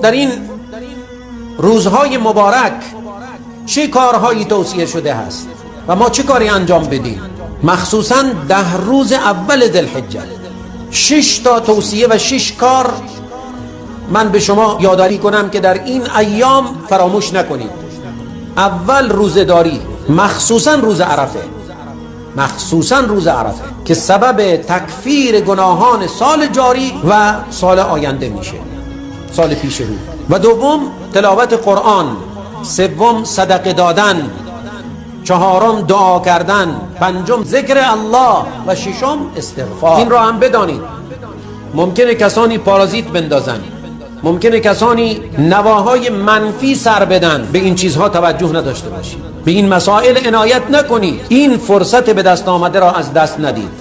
در این روزهای مبارک چه کارهایی توصیه شده هست و ما چه کاری انجام بدیم؟ مخصوصا 10 روز اول ذوالحجه 6 تا توصیه و 6 کار من به شما یادآوری کنم که در این ایام فراموش نکنید. اول روزه‌داری، مخصوصا روز عرفه که سبب تکفیر گناهان سال جاری و سال آینده میشه، سال پیش رو. و دوم تلاوت قرآن، سوم صدقه دادن، چهارم دعا کردن، پنجم ذکر الله و ششم استغفار. این را هم بدانید ممکنه کسانی پارازیت بندازن، ممکنه کسانی نواهای منفی سر بدن، به این چیزها توجه نداشته باشید، به این مسائل عنایت نکنید، این فرصت به دست آمده را از دست ندید.